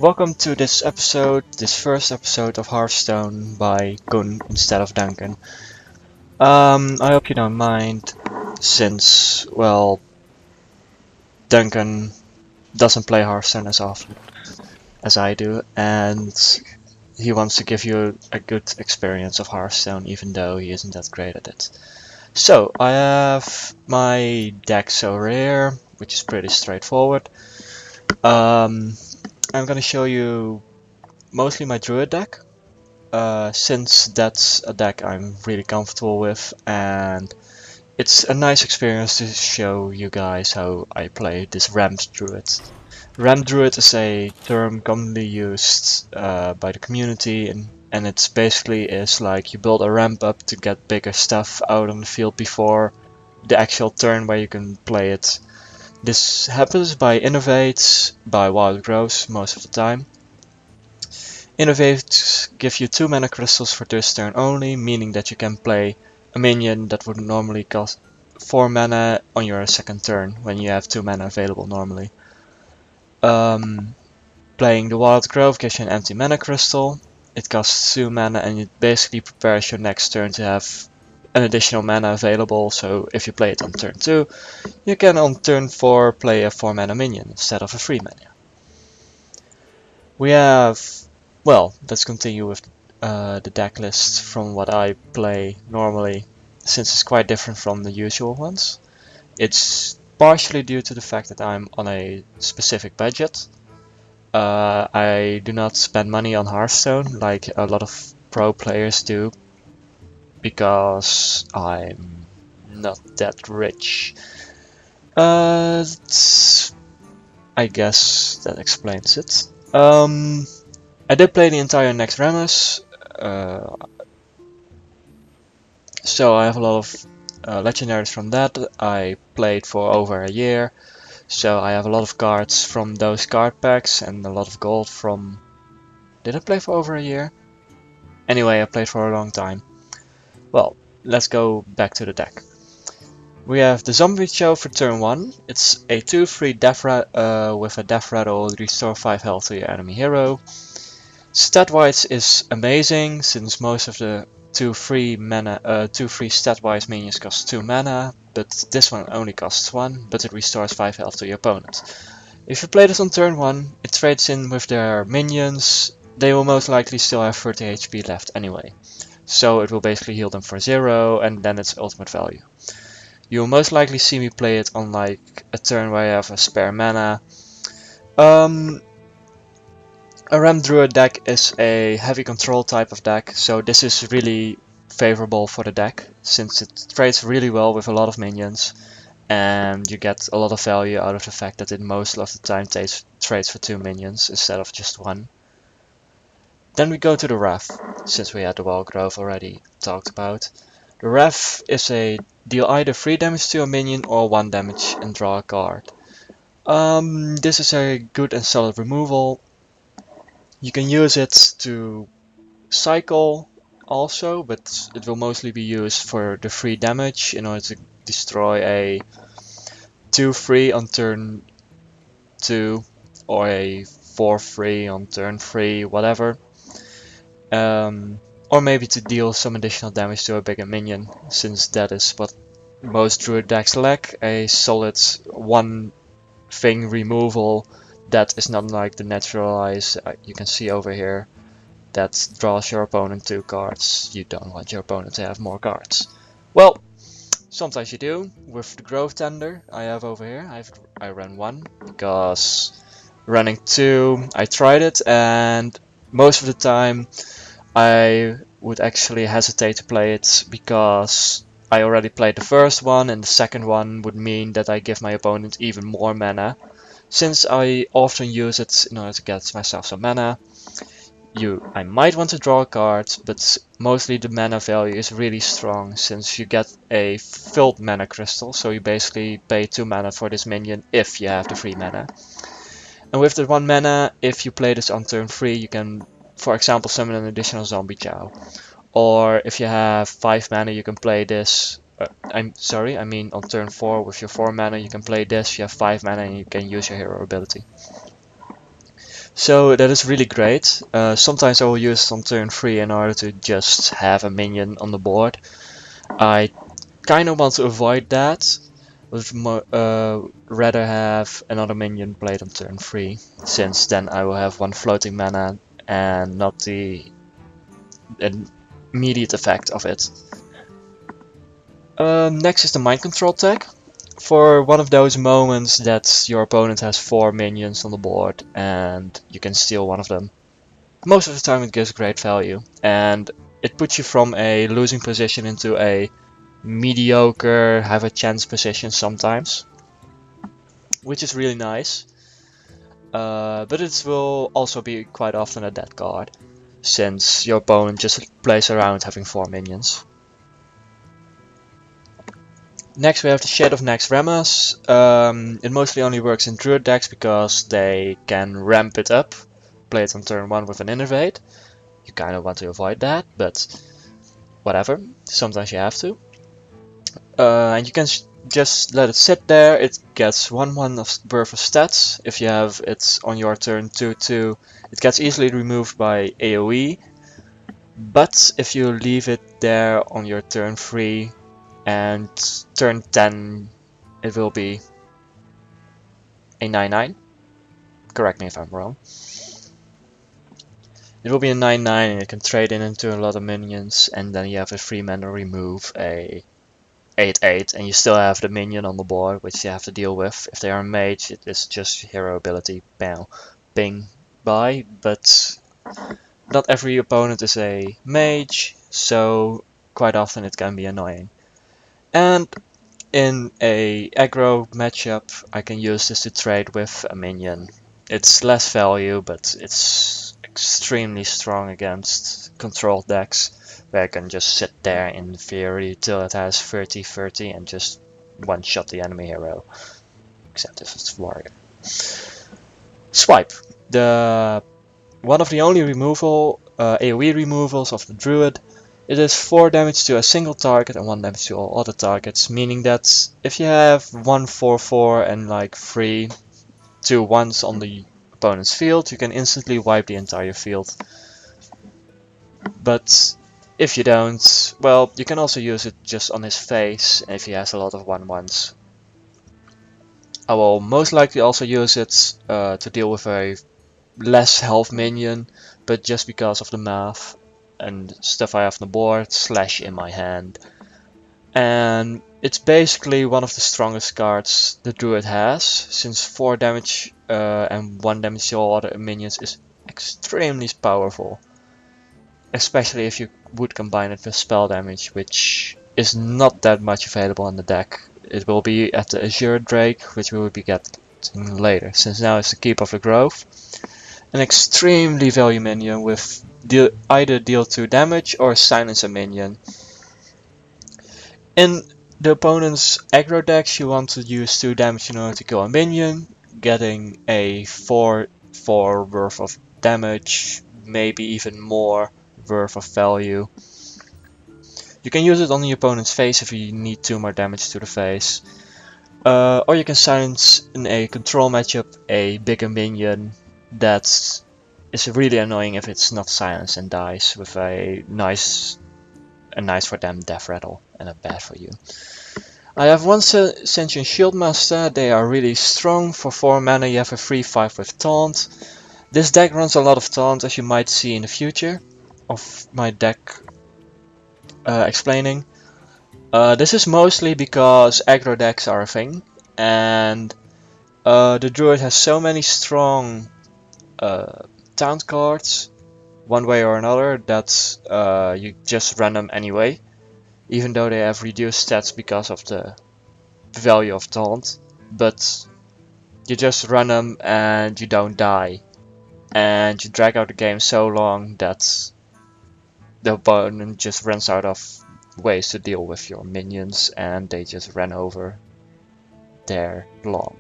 Welcome to this episode, this first episode of Hearthstone by Koen instead of Duncan. I hope you don't mind, since, well, Duncan doesn't play Hearthstone as often as I do, and he wants to give you a good experience of Hearthstone, even though he isn't that great at it. So, I have my decks over here, which is pretty straightforward. I'm gonna show you mostly my Druid deck, since that's a deck I'm really comfortable with, and it's a nice experience to show you guys how I play this Rammed Druid. Rammed Druid is a term commonly used by the community, and it's basically is like you build a ramp up to get bigger stuff out on the field before the actual turn where you can play it. This happens by innovates, by wild growths most of the time. Innovates give you 2 mana crystals for this turn only, meaning that you can play a minion that would normally cost 4 mana on your second turn when you have 2 mana available normally. Playing the Wild Growth gives you an empty mana crystal. It costs 2 mana and it basically prepares your next turn to have an additional mana available, so if you play it on turn 2, you can on turn 4 play a 4 mana minion instead of a 3 mana. We have, well, let's continue with the deck list from what I play normally, since it's quite different from the usual ones. It's partially due to the fact that I'm on a specific budget. I do not spend money on Hearthstone like a lot of pro players do, because I'm not that rich. I guess that explains it. I did play the entire next Rammus, so I have a lot of legendaries from that. I played for over a year, so I have a lot of cards from those card packs and a lot of gold from... Did I play for over a year? Anyway, I played for a long time. Well, let's go back to the deck. We have the Zombie Show for turn 1. It's a 2/3 death with a death rattle, restore 5 health to your enemy hero. Stat-wise is amazing, since most of the 2/3 stat-wise minions cost 2 mana, but this one only costs 1, but it restores 5 health to your opponent. If you play this on turn 1, it trades in with their minions. They will most likely still have 30 HP left anyway, so it will basically heal them for 0, and then it's ultimate value. You will most likely see me play it on like a turn where I have a spare mana. A Rammed Druid deck is a heavy control type of deck, so this is really favorable for the deck, since it trades really well with a lot of minions, and you get a lot of value out of the fact that it most of the time trades for 2 minions instead of just 1. Then we go to the Ref, since we had the Wild Growth already talked about. The Ref is a deal either 3 damage to a minion or 1 damage and draw a card. This is a good and solid removal. You can use it to cycle also, but it will mostly be used for the 3 damage in order to destroy a 2/3 on turn 2 or a 4/3 on turn 3, whatever. Or maybe to deal some additional damage to a bigger minion, since that is what most Druid decks lack, a solid 1 thing removal that is not like the naturalize you can see over here, that draws your opponent 2 cards. You don't want your opponent to have more cards. Well, sometimes you do. With the Growth Tender I have over here, I ran 1, because running 2, I tried it, and most of the time I would actually hesitate to play it, because I already played the first one, and the second one would mean that I give my opponent even more mana. Since I often use it in order to get myself some mana, I might want to draw a card, but mostly the mana value is really strong, since you get a filled mana crystal, so you basically pay 2 mana for this minion if you have the 3 mana. And with the 1 mana, if you play this on turn 3, you can, for example, summon an additional Zombie Chow. Or if you have 5 mana, you can play this. I mean on turn 4 with your 4 mana, you can play this. You have 5 mana and you can use your hero ability. So that is really great. Sometimes I will use it on turn 3 in order to just have a minion on the board. I kind of want to avoid that. Would rather have another minion played on turn 3, since then I will have one floating mana and not the immediate effect of it. Next is the mind control tag. For one of those moments that your opponent has 4 minions on the board and you can steal one of them. Most of the time it gives great value, and it puts you from a losing position into a mediocre, have a chance position sometimes, which is really nice. But it will also be quite often a dead card, since your opponent just plays around having 4 minions. Next we have the Shade of Naxxramas. It mostly only works in Druid decks because they can ramp it up, play it on turn 1 with an Innervate. You kind of want to avoid that, but whatever, sometimes you have to. And you can just let it sit there. It gets 1/1 worth of stats. If you have it on your turn 2/2, it gets easily removed by AoE. But if you leave it there on your turn 3 and turn 10, it will be a 9/9. Correct me if I'm wrong. It will be a 9/9 and it can trade into a lot of minions, and then you have a 3-mana remove a 8/8, and you still have the minion on the board, which you have to deal with. If they are a mage, it is just hero ability, bam, bing, bye. But not every opponent is a mage, so quite often it can be annoying. And in a aggro matchup, I can use this to trade with a minion. It's less value, but it's extremely strong against controlled decks, where I can just sit there in theory till it has 30/30 and just one-shot the enemy hero. Except if it's warrior. Swipe. One of the only AoE removals of the druid. It is 4 damage to a single target and 1 damage to all other targets, meaning that if you have 1/4/4 and like 3 2/1s on the opponent's field, you can instantly wipe the entire field. But if you don't, well, you can also use it just on his face if he has a lot of 1/1s. I will most likely also use it to deal with a less health minion, but just because of the math and stuff I have on the board / in my hand. And it's basically one of the strongest cards the druid has, since 4 damage and 1 damage to all other minions is extremely powerful. Especially if you would combine it with spell damage, which is not that much available in the deck. It will be at the Azure Drake, which we will be getting later, since now it's the Keep of the Grove. An extremely value minion with either deal 2 damage or silence a minion. In the opponent's aggro decks, you want to use 2 damage in order to kill a minion, getting a 4/4 worth of damage, maybe even more worth of value. You can use it on the opponent's face if you need 2 more damage to the face. Or you can silence in a control matchup a bigger minion that is really annoying if it's not silenced and dies with a nice for them death rattle and a bad for you. I have 1 Sentient Shieldmaster. They are really strong. For 4 mana you have a 3/5 with taunt. This deck runs a lot of taunt, as you might see in the future of my deck explaining. This is mostly because aggro decks are a thing, and the druid has so many strong taunt cards, one way or another, that you just run them anyway, even though they have reduced stats because of the value of taunt. But you just run them and you don't die, and you drag out the game so long that the opponent just runs out of ways to deal with your minions and they just ran over their lawn.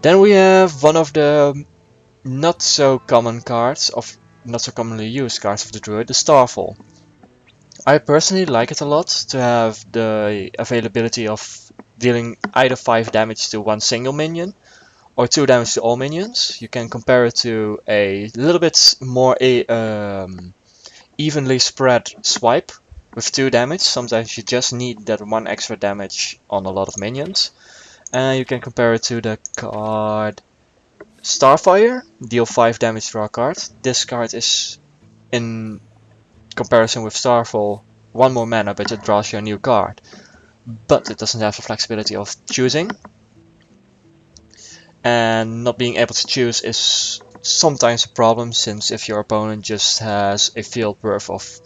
Then we have one of the not so common cards of not so commonly used cards of the druid, the Starfall. I personally like it a lot to have the availability of dealing either 5 damage to 1 single minion or 2 damage to all minions. You can compare it to a little bit more evenly spread swipe with 2 damage. Sometimes you just need that 1 extra damage on a lot of minions. And you can compare it to the card Starfire, deal 5 damage to our card. This card is, in comparison with Starfall, 1 more mana, but it draws you a new card. But it doesn't have the flexibility of choosing. And not being able to choose is sometimes a problem, since if your opponent just has a field worth of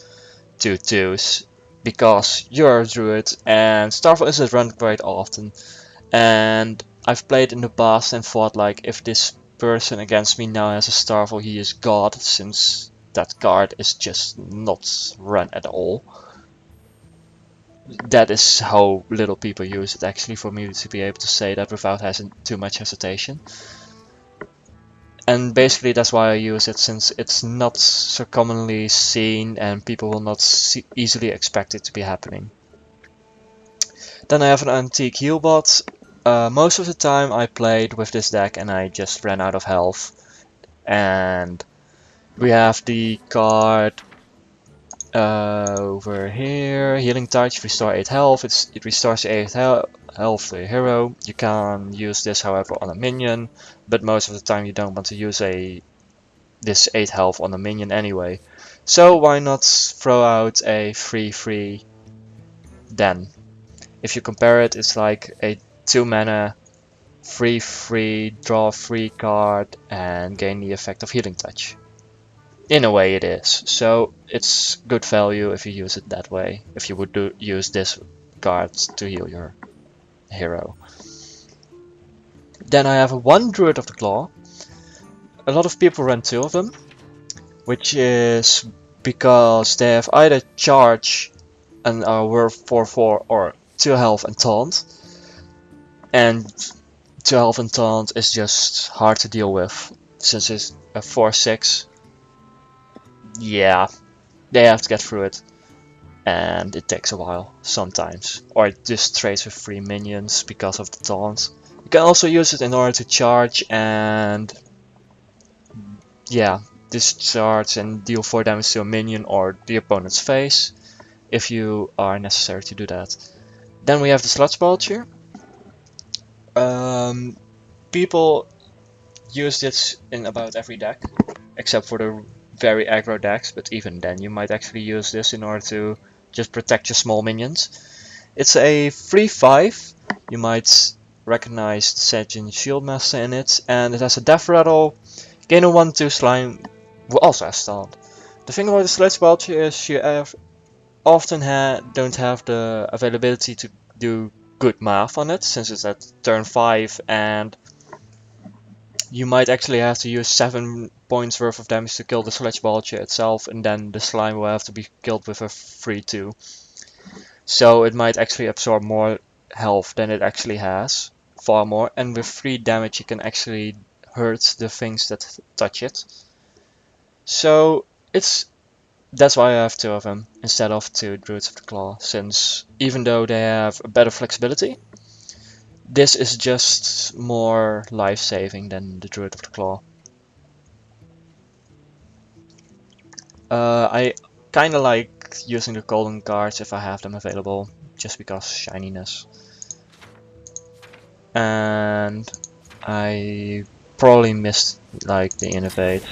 2 2s, because you're a druid and Starfall isn't run quite often. And I've played in the past and thought, like, if this person against me now has a Starfall, he is God, since that card is just not run at all. That is how little people use it, actually, for me to be able to say that without too much hesitation. And basically that's why I use it, since it's not so commonly seen and people will not easily expect it to be happening. Then I have an antique heal bot. Most of the time I played with this deck and I just ran out of health. And we have the card over here, Healing Touch, restore 8 health. It restores 8 health to a hero. You can use this, however, on a minion, but most of the time you don't want to use this 8 health on a minion anyway. So why not throw out a 3/3 then? If you compare it, it's like a 2 mana 3/3 draw 3 card and gain the effect of Healing Touch. In a way it is, so it's good value if you use it that way, if you would use this card to heal your hero. Then I have a 1 Druid of the Claw. A lot of people run 2 of them, which is because they have either charge and are worth 4/4 or 2 health and taunt. And 2 health and taunt is just hard to deal with, since it's a 4/6. Yeah, they have to get through it, and it takes a while sometimes, or it just trades with 3 minions because of the taunt. You can also use it in order to charge and discharge and deal 4 damage to a minion or the opponent's face, if you are necessary to do that. Then we have the Sludge Vulture. People use this in about every deck, except for the very aggro decks, but even then you might actually use this in order to just protect your small minions. It's a 3/5, you might recognize the Sagin Shieldmaster in it, and it has a Death Rattle, gain a 1/2 slime, who also has Stand. The thing about the Sludge Vulture is you often don't have the availability to do good math on it, since it's at turn 5 and you might actually have to use 7 points worth of damage to kill the Sludge Vulture itself, and then the slime will have to be killed with a 3/2. So it might actually absorb more health than it actually has, far more, and with 3 damage you can actually hurt the things that touch it. So that's why I have 2 of them instead of 2 Druids of the Claw, since even though they have a better flexibility, this is just more life-saving than the Druid of the Claw. I kinda like using the golden cards if I have them available, just because shininess. And I probably missed like the Innovate,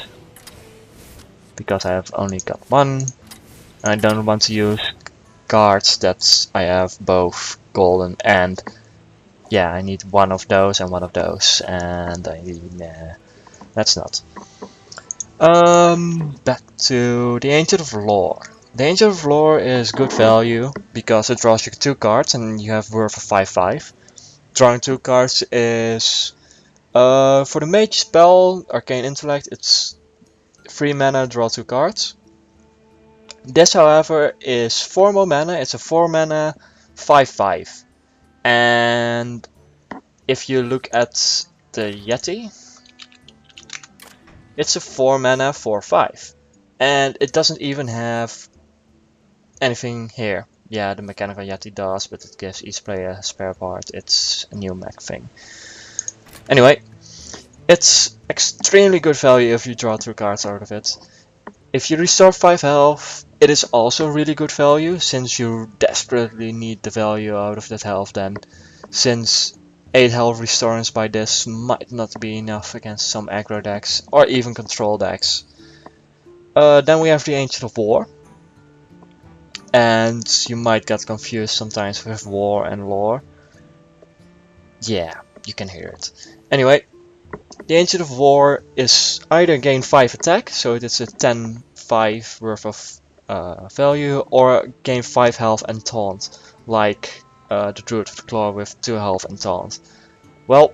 because I have only got 1. I don't want to use cards that I have both golden and I need 1 of those and 1 of those, and nah, that's not. Back to the Ancient of Lore. The Ancient of Lore is good value because it draws you 2 cards and you have worth of 5/5. Drawing 2 cards is for the mage spell Arcane Intellect, it's 3 mana, draw 2 cards. This, however, is 4 more mana. It's a 4 mana 5/5. And if you look at the Yeti, it's a 4 mana 4/5. And it doesn't even have anything here. Yeah, the Mechanical Yeti does, but it gives each player a spare part. It's a new mech thing. Anyway, It's extremely good value if you draw 2 cards out of it. If you restore 5 health, it is also really good value, since you desperately need the value out of that health then, since 8 health restorance by this might not be enough against some aggro decks, or even control decks. Then we have the Ancient of War, and you might get confused sometimes with War and Lore. Yeah, you can hear it. Anyway, the Ancient of War is either gain 5 attack, so it's a 10-5 worth of value, or gain 5 health and taunt, like the Druid of the Claw with 2 health and taunt. Well,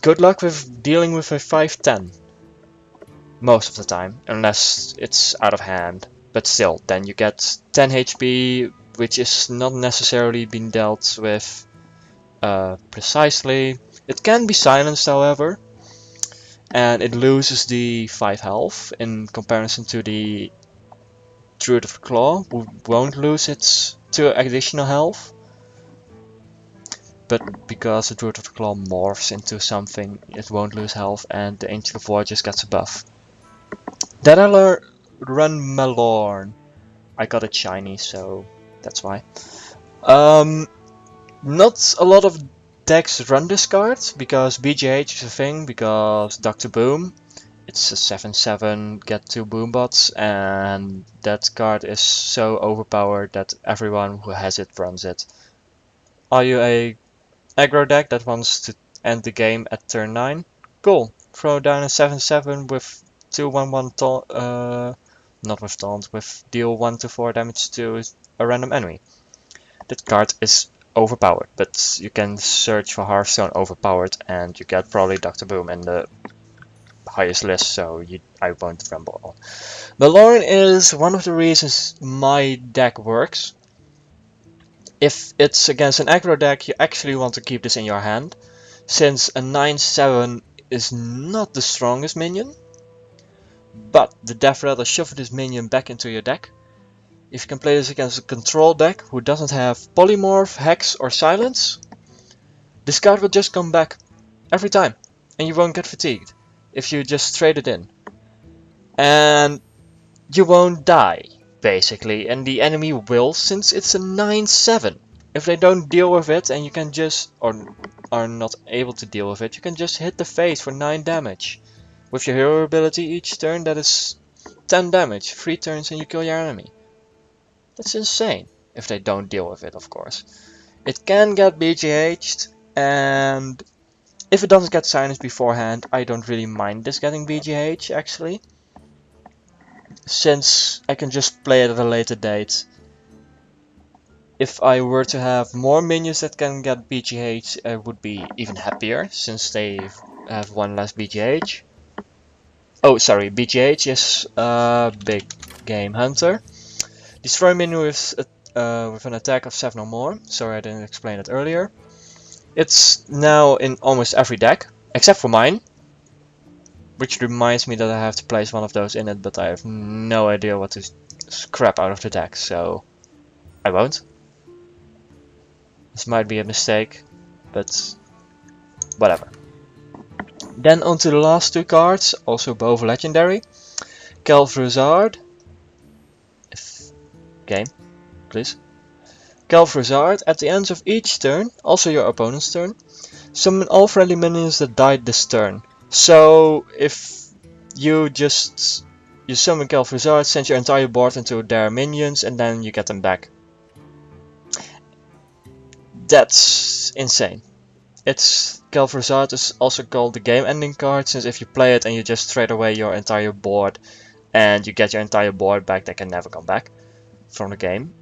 good luck with dealing with a 5-10 most of the time, unless it's out of hand. But still, then you get 10 HP, which is not necessarily being dealt with precisely. It can be silenced, however, and it loses the 5 health in comparison to the Druid of the Claw, who won't lose its 2 additional health. But because the Druid of the Claw morphs into something, it won't lose health, and the Ancient of War just gets a buff. Then I run Malorn. I got it shiny, so that's why. Not a lot of decks run this card, because BGH is a thing, because Dr. Boom. It's a 7/7, get 2 Boombots, and that card is so overpowered that everyone who has it runs it. Are you a aggro deck that wants to end the game at turn 9? Cool, throw down a 7/7 with 2/1/1 taunt, not with taunt, with deal 1 to 4 damage to a random enemy. That card is overpowered, but you can search for Hearthstone overpowered and you get probably Dr. Boom in the highest list, so I won't ramble on. Malorn is one of the reasons my deck works. If it's against an aggro deck, you actually want to keep this in your hand, since a 9/7 is not the strongest minion, but the Death Rattle shuffle this minion back into your deck. If you can play this against a control deck who doesn't have Polymorph, Hex or Silence, this card will just come back every time, and you won't get fatigued if you just trade it in. And you won't die, basically, and the enemy will, since it's a 9/7. If they don't deal with it and you can just, or are not able to deal with it, you can just hit the face for 9 damage. With your hero ability each turn, that is 10 damage, 3 turns and you kill your enemy. That's insane, if they don't deal with it, of course. It can get BGH'd, and if it doesn't get silenced beforehand, I don't really mind this getting BGH, actually. Since I can just play it at a later date. If I were to have more minions that can get BGH, I would be even happier, since they have 1 less BGH. Oh, sorry, BGH is Big Game Hunter. Destroy minion with an attack of 7 or more. Sorry I didn't explain it earlier. It's now in almost every deck, except for mine. Which reminds me that I have to place one of those in it, but I have no idea what to scrap out of the deck, so I won't. This might be a mistake, but whatever. Then on to the last 2 cards, also both legendary. Calvruzard. Game, please. Calvruzard, at the end of each turn, also your opponent's turn, summon all friendly minions that died this turn. So if you summon Calvruzard, send your entire board into their minions, and then you get them back. That's insane. Calvruzard is also called the game ending card, since if you play it and you just trade away your entire board and you get your entire board back, they can never come back from the game.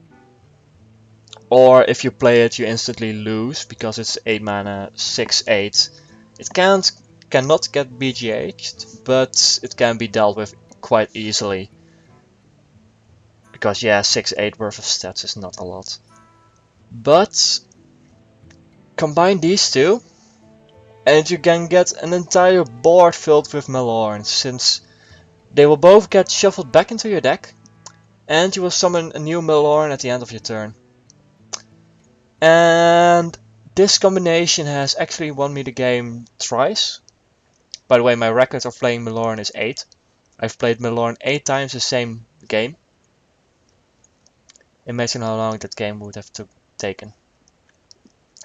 Or if you play it, you instantly lose because it's 8 mana, 6/8. It cannot get BGH'd, but it can be dealt with quite easily. Because yeah, 6/8 worth of stats is not a lot. But combine these two, and you can get an entire board filled with Malorn, since they will both get shuffled back into your deck, and you will summon a new Malorn at the end of your turn. And this combination has actually won me the game twice. By the way, my record of playing Milorn is 8. I've played Milorn 8 times the same game. Imagine how long that game would have taken.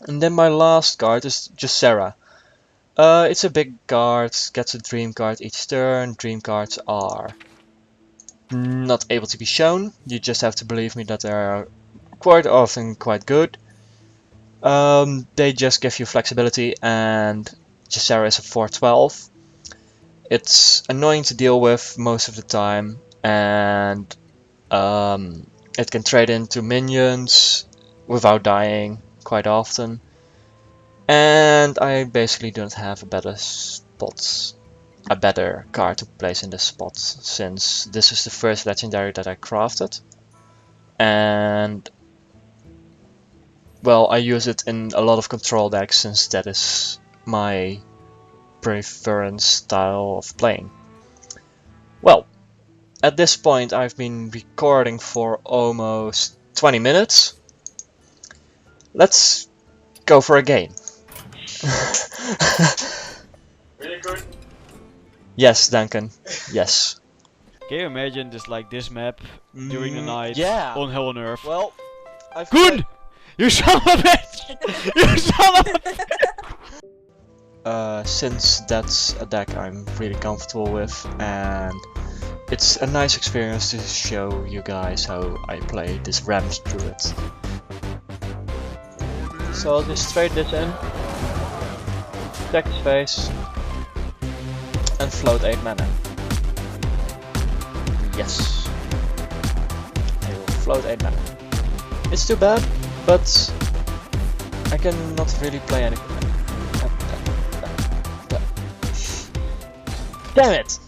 And then my last card is Jussara. It's a big card, gets a dream card each turn. Dream cards are not able to be shown. You just have to believe me that they are quite often quite good. They just give you flexibility, and Jussara is a 4/12. It's annoying to deal with most of the time, and it can trade into minions without dying quite often. And I basically don't have a better card to place in this spot, since this is the first legendary that I crafted. And well, I use it in a lot of control decks, since that is my preference style of playing. Well, at this point I've been recording for almost 20 minutes. Let's go for a game. Really good? Yes, Duncan. Yes. Can you imagine just like this map during the night yeah. on Hell on Earth? Well, I've Koen! You son of a bitch! You son of a bitch! Since that's a deck I'm really comfortable with, and it's a nice experience to show you guys how I play this Ram's Druid. So I'll just trade this in, attack his face, and float 8 mana. Yes. I will float 8 mana. It's too bad, but I cannot really play anything. Damn it!